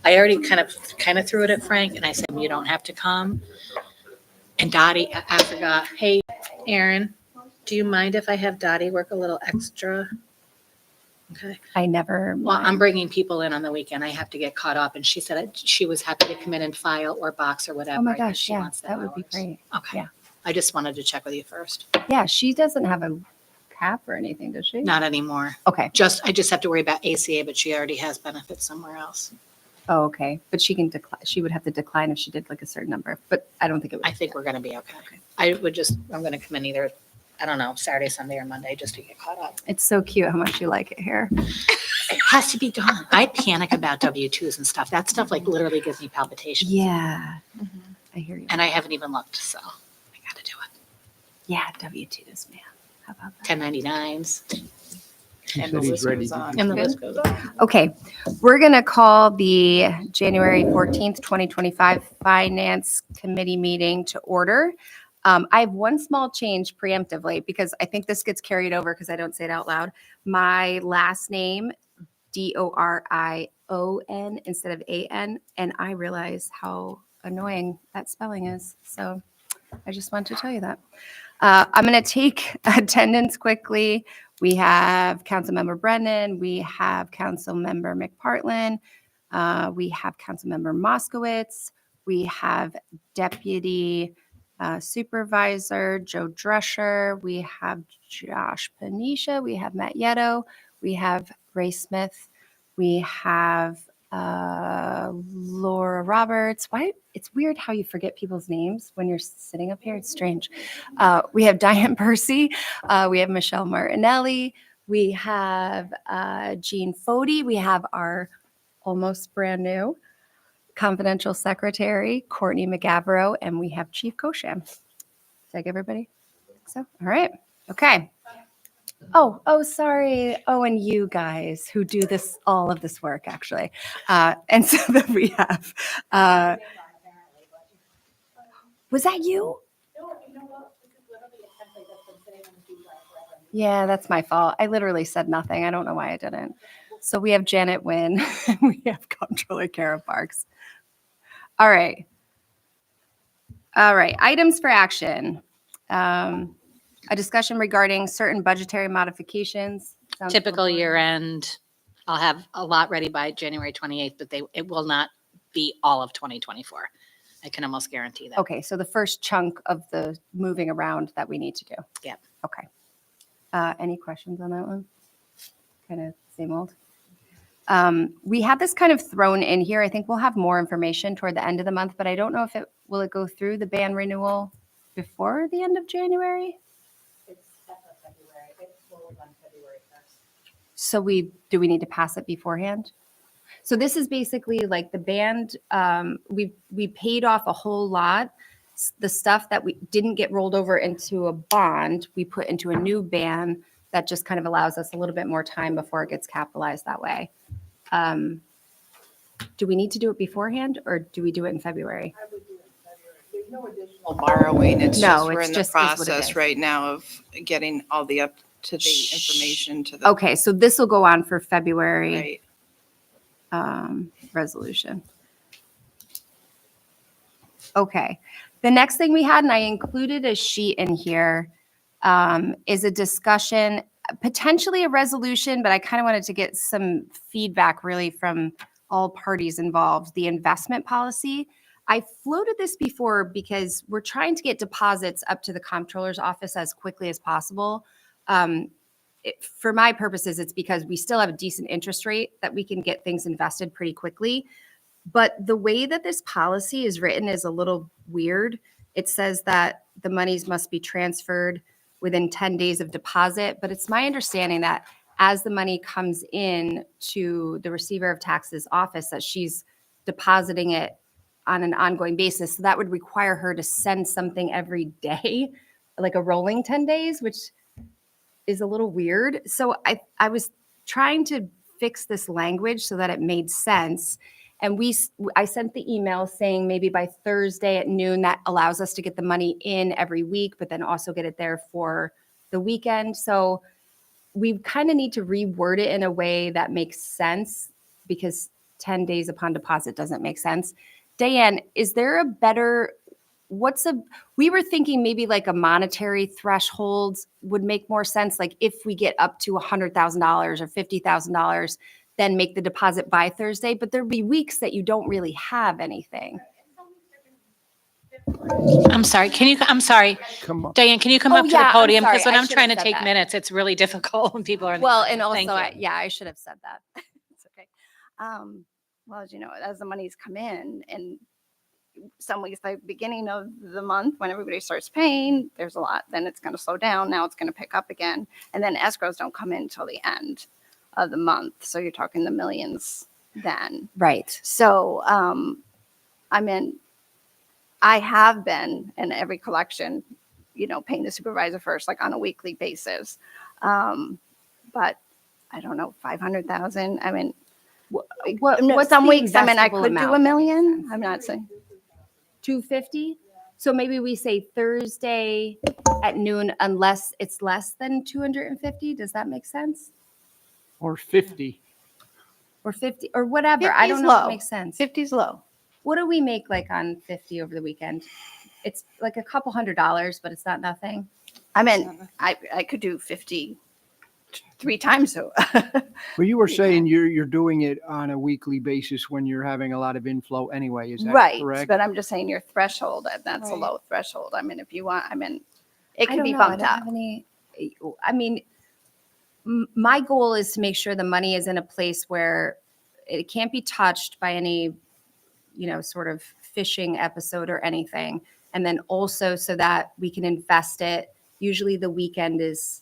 I already kind of threw it at Frank and I said, you don't have to come. And Dottie, I forgot, hey, Aaron, do you mind if I have Dottie work a little extra? Okay. I never. Well, I'm bringing people in on the weekend. I have to get caught up. And she said she was happy to come in and file or box or whatever. Oh my I think gosh, she yeah, wants the that would be hours. great. Okay. Yeah. I just wanted to check with you first. Yeah, she doesn't have a cap or anything, does she? Not anymore. Okay. I just have to worry about ACA, but she already has benefits somewhere else. Oh, okay. But she can decline. She would have to decline if she did like a certain number, but I don't think it would. I think we're going to be okay. I'm going to come in either, I don't know, Saturday, Sunday, or Monday just to get caught up. It's so cute how much you like it here. It has to be done. I panic about W-2s and stuff. That stuff like literally gives me palpitations. Yeah. I hear you. And I haven't even looked, so I got to do it. Yeah, W-2s, man. How about that? 1099s. He And said the he's list ready goes to on. do And the it. list goes on. Okay, we're going to call the January 14th, 2025 Finance Committee meeting to order. I have one small change preemptively because I think this gets carried over because I don't say it out loud. My last name, Dorion instead of AN, and I realize how annoying that spelling is. So I just wanted to tell you that. I'm going to take attendance quickly. We have Councilmember Brennan. We have Councilmember McPartlin. We have Councilmember Moskowitz. We have Deputy Supervisor Joe Drescher. We have Josh Panisha. We have Matt Yeto. We have Ray Smith. We have Laura Roberts. Why? It's weird how you forget people's names when you're sitting up here. It's strange. We have Diane Percy. We have Michelle Martinelli. We have Jean Fody. We have our almost brand new confidential secretary, Courtney McGavero, and we have Chief Kosham. Did I get everybody? So, all right. Okay. Oh, sorry. Oh, and you guys who do this, all of this work, actually. And so then we have, was that you? Yeah, that's my fault. I literally said nothing. I don't know why I didn't. So we have Janet Wynn. We have Comptroller Kara Parks. All right. Items for action. A discussion regarding certain budgetary modifications. Sounds Typical good. year end. I'll have a lot ready by January 28th, but it will not be all of 2024. I can almost guarantee that. Okay, so the first chunk of the moving around that we need to do. Yep. Okay. Any questions on that one? Kind of same old. We have this kind of thrown in here. I think we'll have more information toward the end of the month, but I don't know if will it go through the ban renewal before the end of January? It's February. It will run February 1st. So do we need to pass it beforehand? So this is basically like the band, we paid off a whole lot. The stuff that we didn't get rolled over into a bond, we put into a new ban that just kind of allows us a little bit more time before it gets capitalized that way. Do we need to do it beforehand or do we do it in February? I would do it in February. There's no additional borrowing. It's No, just we're it's in the just is what it process is. right now of getting all the up-to-date information to the. Okay, so this will go on for February Right. resolution. Okay, the next thing we had, and I included a sheet in here, is a discussion, potentially a resolution, but I kind of wanted to get some feedback really from all parties involved, the investment policy. I floated this before because we're trying to get deposits up to the comptroller's office as quickly as possible. For my purposes, it's because we still have a decent interest rate that we can get things invested pretty quickly. But the way that this policy is written is a little weird. It says that the monies must be transferred within 10 days of deposit, but it's my understanding that as the money comes in to the receiver of taxes office, that she's depositing it on an ongoing basis. So that would require her to send something every day, like a rolling 10 days, which is a little weird. So I was trying to fix this language so that it made sense. And I sent the email saying maybe by Thursday at noon, that allows us to get the money in every week, but then also get it there for the weekend. So we kind of need to reword it in a way that makes sense, because 10 days upon deposit doesn't make sense. Diane, is there a better, we were thinking maybe like a monetary threshold would make more sense. Like if we get up to $100,000 or $50,000, then make the deposit by Thursday, but there'd be weeks that you don't really have anything. I'm sorry, Come on. Diane, can you come Oh, up to the yeah, I'm podium? sorry. Because when I I'm should trying to have said take that. minutes, it's really difficult when people are. in the Well, and audience. also, Thank you. I should have said that. It's okay. Well, as you know, as the monies come in, and some weeks, like beginning of the month, when everybody starts paying, there's a lot. Then it's going to slow down. Now it's going to pick up again, and then escrows don't come in till the end of the month. So you're talking the millions then. Right. So, I mean, I have been in every collection, paying the supervisor first, like on a weekly basis. But I don't know, 500,000. I mean, What's some the weeks, I investable could do amount? $1 million. I'm not saying. 250? So maybe we say Thursday at noon unless it's less than 250. Does that make sense? Or 50. Or 50 or whatever. 50 I is don't know if low. it makes sense. 50's low. What do we make like on 50 over the weekend? It's like a couple $100, but it's not nothing. I mean, I could do 50 3 times. So Well, you were saying you're doing it on a weekly basis when you're having a lot of inflow anyway. Is that right. correct? But I'm just saying your threshold, that's a Right. low threshold. I mean, if you want, it I can don't be know. I bumped don't up. have any. I mean, my goal is to make sure the money is in a place where it can't be touched by any, sort of phishing episode or anything. And then also so that we can invest it. Usually the weekend is,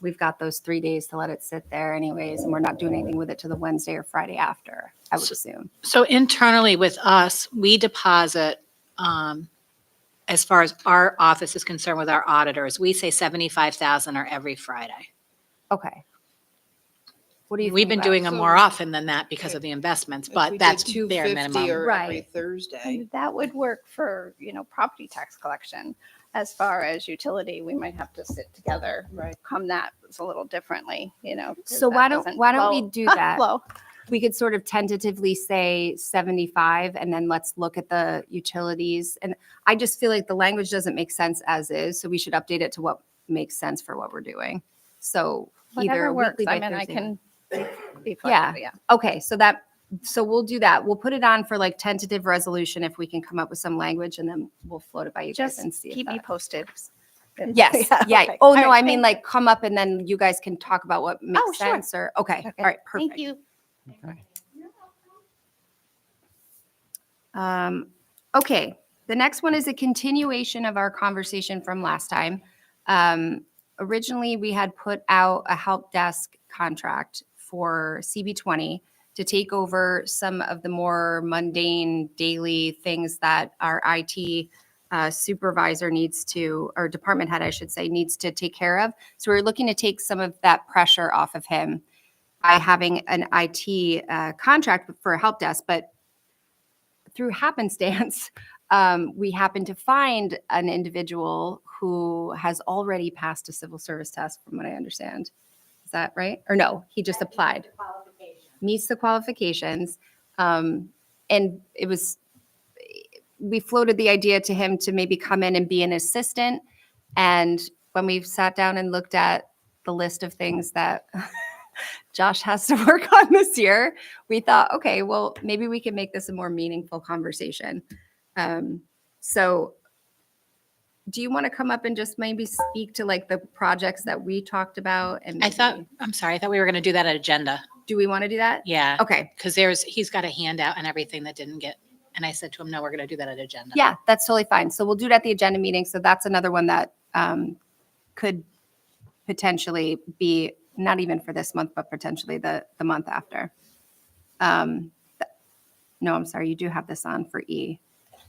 we've got those 3 days to let it sit there anyways, and we're not doing anything with it to the Wednesday or Friday after, I would assume. So internally with us, we deposit, as far as our office is concerned with our auditors, we say 75,000 or every Friday. Okay. What do you We've think been about- doing them more So- often than that because of the investments, If we but did that's 250 bare minimum. or every Right. Thursday. And that would work for, property tax collection. As far as utility, we might have to sit together, Right. come that a little differently, 'cause So that why don't doesn't we flow- do that? flow. We could sort of tentatively say 75 and then let's look at the utilities. And I just feel like the language doesn't make sense as is, so we should update it to what makes sense for what we're doing. So either Whatever works. weekly by I mean, I Thursday. can be Yeah. flexible, yeah. Okay, so we'll do that. We'll put it on for like tentative resolution if we can come up with some language, and then we'll float it by you guys Just and see if keep me that. posted. Yes, yeah. okay. Oh, All no, right, I mean thank like come up and then you guys can talk about what makes Oh, sure. sense or, okay, you. all right, perfect. Thank you. Okay. Okay, the next one is a continuation of our conversation from last time. Originally, we had put out a help desk contract for CB20 to take over some of the more mundane daily things that our IT supervisor needs to, or department head, I should say, needs to take care of. So we're looking to take some of that pressure off of him by having an IT contract for a help desk, but through happenstance, we happen to find an individual who has already passed a civil service test, from what I understand. Is that right? Or no, he just applied. Meets the qualifications. And it was, we floated the idea to him to maybe come in and be an assistant. And when we sat down and looked at the list of things that Josh has to work on this year, we thought, okay, well, maybe we can make this a more meaningful conversation. So do you want to come up and just maybe speak to like the projects that we talked about? And I thought, maybe- I'm sorry, I thought we were going to do that at agenda. do we want to do that? Yeah. Okay. Because he's got a handout and everything that didn't get, and I said to him, no, we're going to do that at agenda. Yeah, that's totally fine. So we'll do it at the agenda meeting. So that's another one that could potentially be not even for this month, but potentially the month after. No, I'm sorry, you do have this on for E.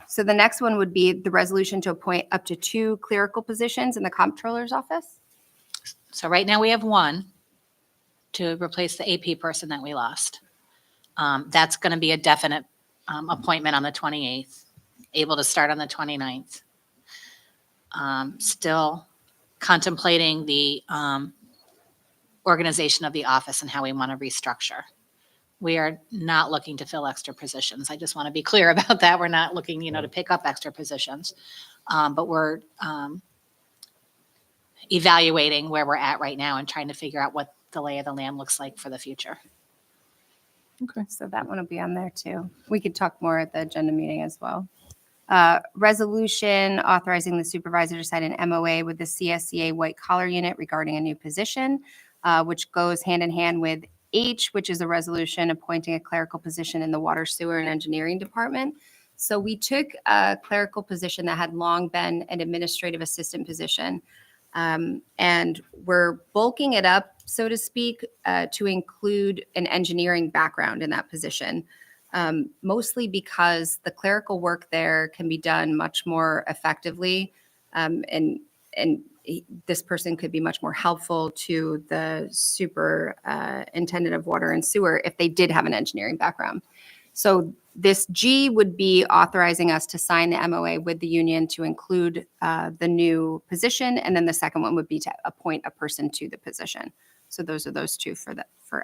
So the next one would be the resolution to appoint up to 2 clerical positions in the comptroller's office. So right now we have one to replace the AP person that we lost. That's going to be a definite appointment on the 28th, able to start on the 29th. Still contemplating the organization of the office and how we want to restructure. We are not looking to fill extra positions. I just want to be clear about that. We're not looking, to pick up extra positions. But we're evaluating where we're at right now and trying to figure out what the lay of the land looks like for the future. So that one will be on there too. We could talk more at the agenda meeting as well. Resolution authorizing the supervisor to sign an MOA with the CSCA White Collar Unit regarding a new position, which goes hand in hand with H, which is a resolution appointing a clerical position in the Water, Sewer, and Engineering Department. So we took a clerical position that had long been an administrative assistant position, and we're bulking it up, so to speak, to include an engineering background in that position. Mostly because the clerical work there can be done much more effectively, and this person could be much more helpful to the superintendent of water and sewer if they did have an engineering background. So this G would be authorizing us to sign the MOA with the union to include the new position, and then the second one would be to appoint a person to the position. So those are those two for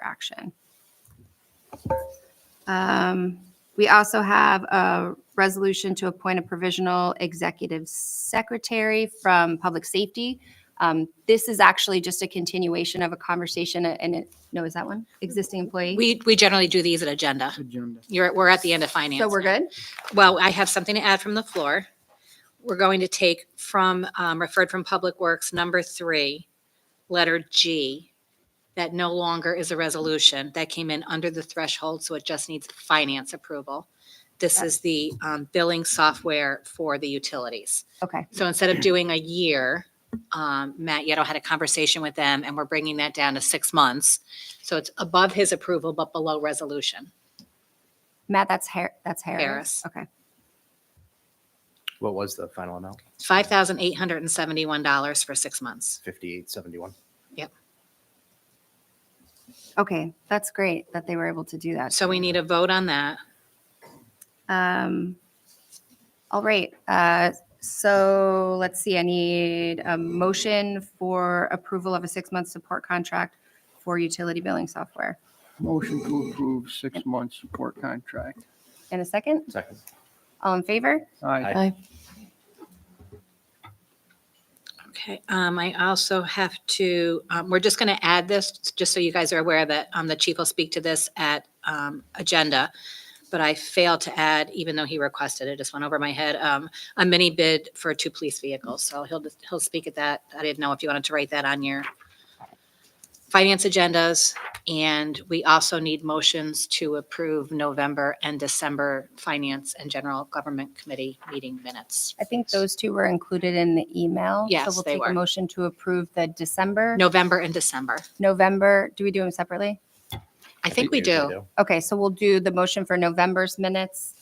action. We also have a resolution to appoint a provisional executive secretary from public safety. This is actually just a continuation of a conversation, is that one? Existing employee? We generally do these at agenda. Agenda. We're at the end of finance. So we're now. good? Well, I have something to add from the floor. We're going to take from, referred from Public Works, number 3, letter G, that no longer is a resolution. That came in under the threshold, so it just needs finance approval. This is the billing software for the utilities. Okay, So instead of doing a year, Matt Yetto had a conversation with them, and we're bringing that down to 6 months. So it's above his approval, but below resolution. Matt, that's Harris. Harris. Okay. What was the final amount? $5,871 for 6 months. 5871. Okay, that's great that they were able to do that. So we need a vote on that. All right, so let's see, I need a motion for approval of a 6-month support contract for utility billing software. Motion to approve 6-month support contract. In a second, Second. all in favor? Aye. Okay, I also have to, we're just going to add this, just so you guys are aware that the chief will speak to this at agenda. But I failed to add, even though he requested it, just went over my head, a mini bid for 2 police vehicles. So he'll speak at that. I didn't know if you wanted to write that on your finance agendas. And we also need motions to approve November and December Finance and General Government Committee meeting minutes. I think those two were included in the email. Yes, So we'll they take were. a motion to approve the December, November and December. November, do we do them separately? I think we usually do. Okay, so we'll do the motion for November's minutes.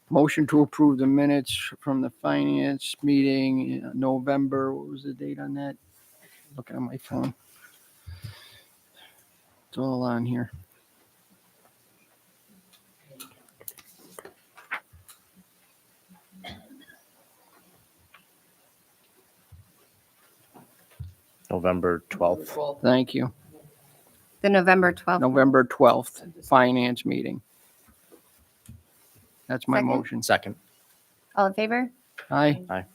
Motion to approve the minutes from the finance meeting, November, what was the date on that? Looking at my phone. It's all on here. November 12th. Thank you. The November 12th. November 12th, finance meeting. That's my Second. motion. Second. All in favor? Aye.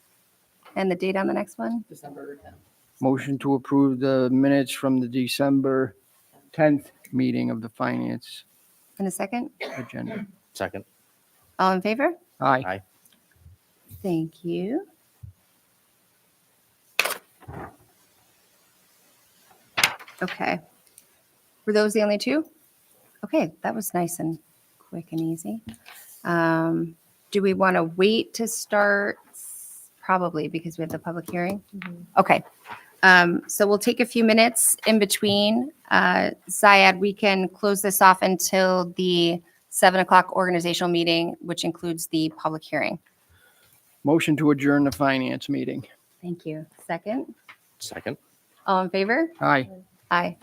And the date on the next one? Motion to approve the minutes from the December 10th meeting of the finance In a second? agenda. Second. All in favor? Aye. Aye. Thank you. Okay. Were those the only two? Okay, that was nice and quick and easy. Do we want to wait to start? Probably because we have the public hearing. Okay. So we'll take a few minutes in between. Zayed, we can close this off until the 7 o'clock organizational meeting, which includes the public hearing. Motion to adjourn the finance meeting. Thank you. Second? Second. All in favor? Aye. Aye.